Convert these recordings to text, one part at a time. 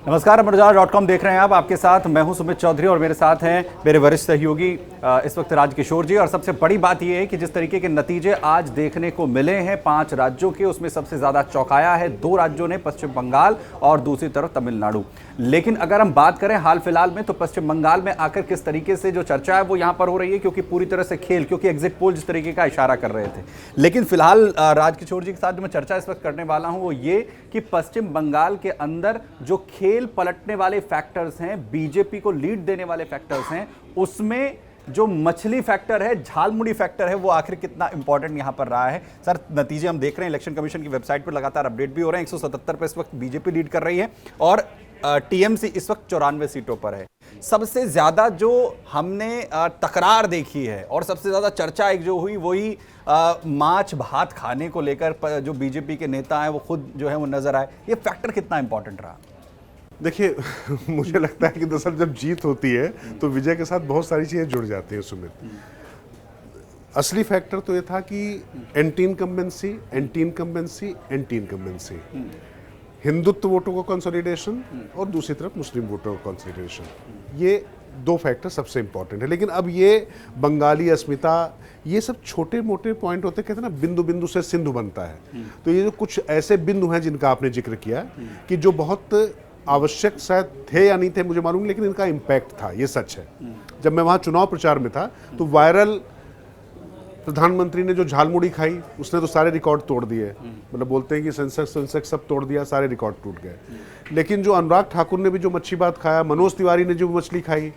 नमस्कार, अमरउजाला.com देख रहे हैं आप। आपके साथ मैं हूं सुमित चौधरी और मेरे साथ हैं मेरे वरिष्ठ सहयोगी इस वक्त राजकिशोर जी। और सबसे बड़ी बात यह है कि जिस तरीके के नतीजे आज देखने को मिले हैं 5 राज्यों के, उसमें सबसे ज्यादा चौंकाया है 2 राज्यों ने, पश्चिम बंगाल और दूसरी तरफ तमिलनाडु। लेकिन अगर हम बात करें हाल फिलहाल में, तो पश्चिम बंगाल में आकर किस तरीके से जो चर्चा है वो यहां पर हो रही है, क्योंकि पूरी तरह से खेल, क्योंकि एग्जिट पोल जिस तरीके का इशारा कर रहे थे। लेकिन फिलहाल राजकिशोर जी के साथ जो मैं चर्चा इस वक्त करने वाला हूं वो ये कि पश्चिम बंगाल के अंदर जो खेल पलटने वाले फैक्टर्स हैं, बीजेपी को लीड देने वाले फैक्टर्स हैं, उसमें जो मछली फैक्टर है, झालमुड़ी फैक्टर है, वो आखिर कितना इंपॉर्टेंट यहां पर रहा है। सर, नतीजे हम देख रहे हैं, इलेक्शन कमीशन की वेबसाइट पर लगातार अपडेट भी हो रहे हैं। 177 पर इस वक्त बीजेपी लीड कर रही है और टीएमसी इस वक्त 94 सीटों पर है। सबसे ज्यादा जो हमने तकरार देखी है और सबसे ज्यादा चर्चा एक जो हुई वही माछ भात खाने को लेकर जो बीजेपी के नेता हैं वो खुद जो है वो नजर आए। ये फैक्टर कितना इंपॉर्टेंट रहा? देखिए मुझे लगता है कि दरअसल जब जीत होती है तो विजय के साथ बहुत सारी चीज़ें जुड़ जाती हैं सुमित। असली फैक्टर तो ये था कि anti incumbency, anti incumbency, anti incumbency, Hindutva वोटों का कंसोलिडेशन और दूसरी तरफ मुस्लिम वोटों का कंसोलिडेशन, ये 2 फैक्टर सबसे इंपॉर्टेंट है। लेकिन अब ये बंगाली अस्मिता, ये सब छोटे मोटे पॉइंट होते, कहते हैं ना बिंदु बिंदु से सिंधु बनता है। तो ये जो कुछ ऐसे बिंदु हैं जिनका आपने जिक्र किया कि जो बहुत आवश्यक शायद थे या नहीं थे मुझे मालूम, लेकिन इनका इम्पैक्ट था, ये सच है। जब मैं वहाँ चुनाव प्रचार में था तो वायरल प्रधानमंत्री ने जो झालमुड़ी खाई उसने तो सारे रिकॉर्ड तोड़ दिए। मतलब बोलते हैं कि सेंसेक्स सब तोड़ दिया, सारे रिकॉर्ड टूट गए। लेकिन जो अनुराग ठाकुर ने भी जो मच्छी भात खाया, मनोज तिवारी ने जो मछली खाई,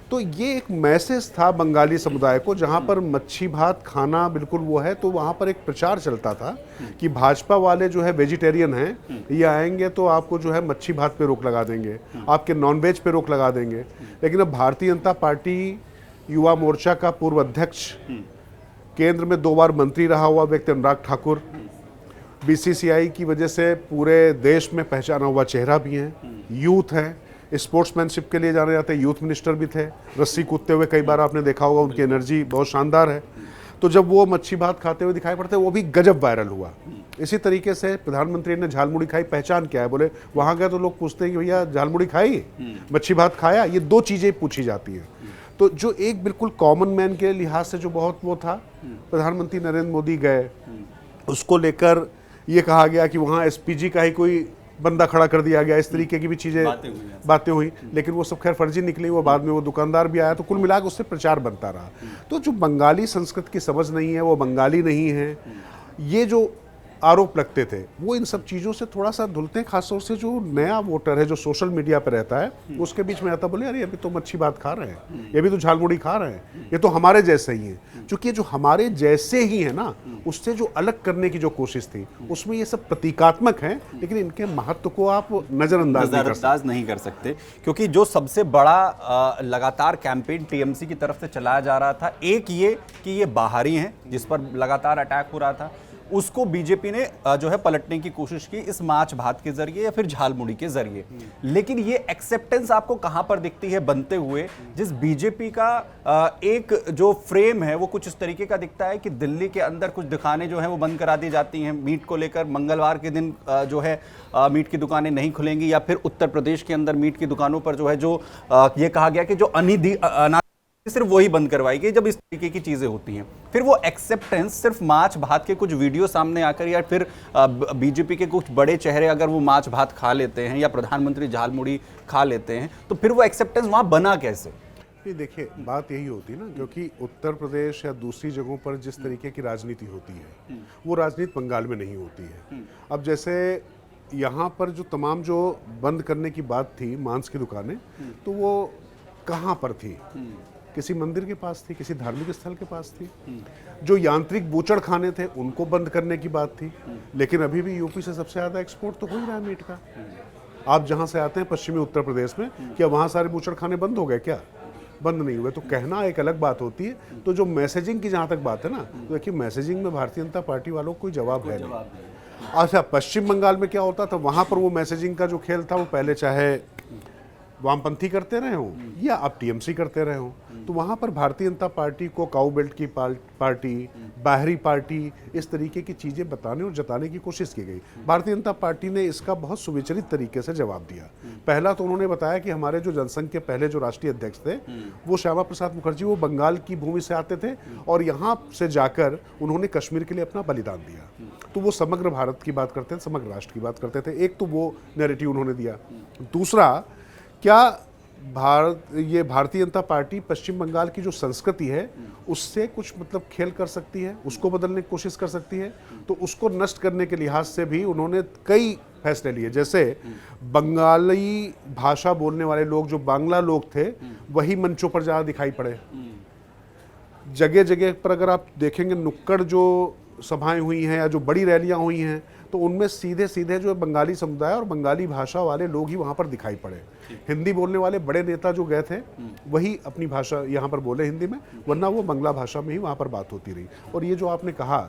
तो ये एक मैसेज था बंगाली समुदाय को, जहाँ पर मच्छी भात खाना बिल्कुल वो है। तो वहाँ पर एक प्रचार चलता था कि भाजपा वाले जो है वेजिटेरियन हैं, ये आएंगे तो आपको जो है मच्छी भात पे रोक लगा देंगे, आपके नॉनवेज पे रोक लगा देंगे। लेकिन अब भारतीय जनता पार्टी युवा मोर्चा का पूर्व अध्यक्ष, केंद्र में 2 बार मंत्री रहा हुआ व्यक्ति अनुराग ठाकुर, बीसीसीआई की वजह से पूरे देश में पहचाना हुआ चेहरा भी हैं, यूथ हैं, स्पोर्ट्समैनशिप के लिए जाने जाते यूथ मिनिस्टर भी थे, रस्सी कूदते हुए कई बार आपने देखा होगा, उनकी एनर्जी बहुत शानदार है। तो जब वो मच्छी भात खाते हुए दिखाई पड़ते, वो भी गजब वायरल हुआ। इसी तरीके से प्रधानमंत्री ने झालमुड़ी खाई, पहचान क्या है? बोले वहाँ गए तो लोग पूछते हैं कि भैया झालमुड़ी खाई, मच्छी भात खाया, ये 2 चीज़ें पूछी जाती हैं। तो जो एक बिल्कुल कॉमन मैन के लिहाज से जो बहुत वो था, प्रधानमंत्री नरेंद्र मोदी गए, उसको लेकर ये कहा गया कि वहाँ एसपीजी का ही कोई बंदा खड़ा कर दिया गया, इस तरीके की भी चीज़ें बातें हुई। लेकिन वो सब खैर फर्जी निकली। वो बाद में वो दुकानदार भी आया, तो कुल मिलाकर उससे प्रचार बनता रहा। तो जो बंगाली संस्कृति की समझ नहीं है, वो बंगाली नहीं है, ये जो आरोप लगते थे वो इन सब चीज़ों से थोड़ा सा धुलते हैं। खासतौर से जो नया वोटर है जो सोशल मीडिया पर रहता है, उसके बीच में आता, बोले अरे अभी तो मच्छी भात खा रहे हैं, ये भी तो झालमुड़ी खा रहे हैं, ये तो हमारे जैसे ही हैं। क्योंकि जो हमारे जैसे ही है ना, उससे जो अलग करने की जो कोशिश थी, उसमें ये सब प्रतीकात्मक है, लेकिन इनके महत्व को आप नजरअंदाज नहीं कर सकते। क्योंकि जो सबसे बड़ा लगातार कैंपेन टीएमसी की तरफ से चलाया जा रहा था, एक ये कि ये बाहरी हैं जिस पर लगातार अटैक हो रहा था, उसको बीजेपी ने जो है पलटने की कोशिश की इस माछ भात के जरिए या फिर झालमुड़ी के जरिए। लेकिन ये एक्सेप्टेंस आपको कहां पर दिखती है बनते हुए, जिस बीजेपी का एक जो फ्रेम है वो कुछ इस तरीके का दिखता है कि दिल्ली के अंदर कुछ दुकानें जो है वो बंद करा दी जाती हैं मीट को लेकर, मंगलवार के दिन जो है मीट की दुकानें नहीं खुलेंगी, या फिर उत्तर प्रदेश के अंदर मीट की दुकानों पर जो है जो ये कहा गया कि जो सिर्फ वही बंद करवाई गई। जब इस तरीके की चीजें होती हैं, फिर वो एक्सेप्टेंस सिर्फ माछ भात के कुछ वीडियो सामने आकर, या फिर बीजेपी के कुछ बड़े चेहरे अगर वो माछ भात खा लेते हैं या प्रधानमंत्री झालमुड़ी खा लेते हैं, तो फिर वो एक्सेप्टेंस वहां बना कैसे? ये देखिए बात यही होती है ना, क्योंकि उत्तर प्रदेश या दूसरी जगहों पर जिस तरीके की राजनीति होती है वो राजनीति बंगाल में नहीं होती है। अब जैसे यहाँ पर जो तमाम जो बंद करने की बात थी मांस की दुकानें, तो वो कहाँ पर थी? किसी मंदिर के पास थी, किसी धार्मिक स्थल के पास थी। जो यांत्रिक बूचड़ खाने थे उनको बंद करने की बात थी। लेकिन अभी भी यूपी से सबसे ज़्यादा एक्सपोर्ट तो हो ही रहा है मीट का। आप जहाँ से आते हैं पश्चिमी उत्तर प्रदेश में, क्या वहाँ सारे बूचड़ खाने बंद हो गए? क्या बंद नहीं हुए। तो कहना एक अलग बात होती है। तो जो मैसेजिंग की जहाँ तक बात है ना, तो देखिए मैसेजिंग में भारतीय जनता पार्टी वालों को कोई जवाब है नहीं। अच्छा, पश्चिम बंगाल में क्या होता था, वहाँ पर वो मैसेजिंग का जो खेल था वो पहले चाहे वामपंथी करते रहे हों या आप टीएमसी करते रहे हों, तो वहाँ पर भारतीय जनता पार्टी को काऊ बेल्ट की पार्टी, बाहरी पार्टी, इस तरीके की चीज़ें बताने और जताने की कोशिश की गई। भारतीय जनता पार्टी ने इसका बहुत सुविचलित तरीके से जवाब दिया। पहला तो उन्होंने बताया कि हमारे जो जनसंघ के पहले जो राष्ट्रीय अध्यक्ष थे वो श्यामा प्रसाद मुखर्जी, वो बंगाल की भूमि से आते थे और यहाँ से जाकर उन्होंने कश्मीर के लिए अपना बलिदान दिया। तो वो समग्र भारत की बात करते थे, समग्र राष्ट्र की बात करते थे। एक तो वो नैरेटिव उन्होंने दिया। दूसरा, क्या ये भारतीय जनता पार्टी पश्चिम बंगाल की जो संस्कृति है उससे कुछ मतलब खेल कर सकती है, उसको बदलने की कोशिश कर सकती है? तो उसको नष्ट करने के लिहाज से भी उन्होंने कई फैसले लिए। जैसे बंगाली भाषा बोलने वाले लोग, जो बांग्ला लोग थे, वही मंचों पर ज़्यादा दिखाई पड़े। जगह जगह पर अगर आप देखेंगे नुक्कड़ जो सभाएं हुई हैं या जो बड़ी रैलियां हुई हैं, तो उनमें सीधे सीधे जो बंगाली समुदाय और बंगाली भाषा वाले लोग ही वहाँ पर दिखाई पड़े। हिंदी बोलने वाले बड़े नेता जो गए थे वही अपनी भाषा यहाँ पर बोले हिंदी में, वरना वो बांग्ला भाषा में ही वहाँ पर बात होती रही। और ये जो आपने कहा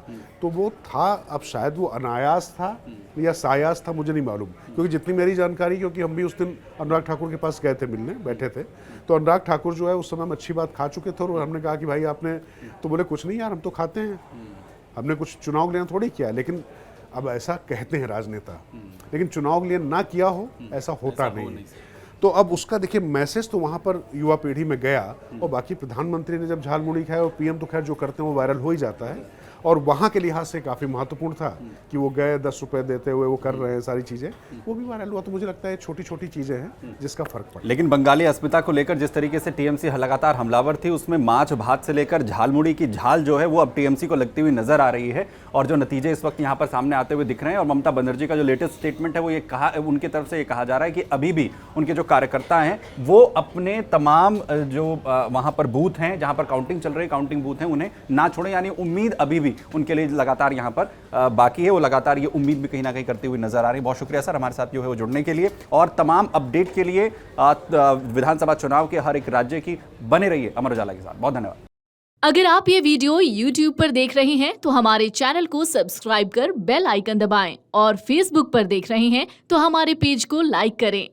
तो वो था, अब शायद वो अनायास था या सायास था, मुझे नहीं मालूम, क्योंकि जितनी मेरी जानकारी, क्योंकि हम भी उस दिन अनुराग ठाकुर के पास गए थे मिलने, बैठे थे, तो अनुराग ठाकुर जो है उस समय मच्छी बात खा चुके थे और हमने कहा कि भाई आपने, तो बोले कुछ नहीं यार, हम तो खाते हैं, हमने कुछ चुनाव लेना थोड़ी किया। लेकिन अब ऐसा कहते हैं राजनेता, लेकिन चुनाव लिए ना किया हो ऐसा होता नहीं। तो अब उसका देखिए मैसेज तो वहाँ पर युवा पीढ़ी में गया, और बाकी प्रधानमंत्री ने जब झालमुड़ी खाया, और पीएम तो खैर जो करते हैं वो वायरल हो ही जाता है, और वहाँ के लिहाज से काफ़ी महत्वपूर्ण था कि वो गए 10 रुपए देते हुए वो कर रहे हैं सारी चीज़ें, वो भी वायरल हुआ। तो मुझे लगता है छोटी छोटी चीज़ें हैं जिसका फर्क पड़ा। लेकिन बंगाली अस्मिता को लेकर जिस तरीके से टीएमसी लगातार हमलावर थी, उसमें माछ भात से लेकर झालमुड़ी की झाल जो है वो अब टीएमसी को लगती हुई नजर आ रही है, और जो नतीजे इस वक्त यहाँ पर सामने आते हुए दिख रहे हैं। और ममता बनर्जी का जो लेटेस्ट स्टेटमेंट है वो ये कहा, उनकी तरफ से ये कहा जा रहा है कि अभी भी उनके जो कार्यकर्ता हैं वो अपने तमाम जो वहाँ पर बूथ हैं जहाँ पर काउंटिंग चल रही है, काउंटिंग बूथ हैं, उन्हें ना छोड़ें। यानी उम्मीद अभी भी उनके लिए लगातार यहाँ पर बाकी है, वो लगातार ये उम्मीद भी कहीं ना कहीं करते हुए नजर आ रही है। बहुत शुक्रिया सर हमारे साथ जो है वो जुड़ने के लिए, और तमाम अपडेट के लिए विधानसभा चुनाव के हर एक राज्य की बने रहिए अमर उजाला के साथ। बहुत धन्यवाद। अगर आप ये वीडियो YouTube पर देख रहे हैं तो हमारे चैनल को सब्सक्राइब कर बेल आइकन दबाएं, और Facebook पर देख रहे हैं तो हमारे पेज को लाइक करें।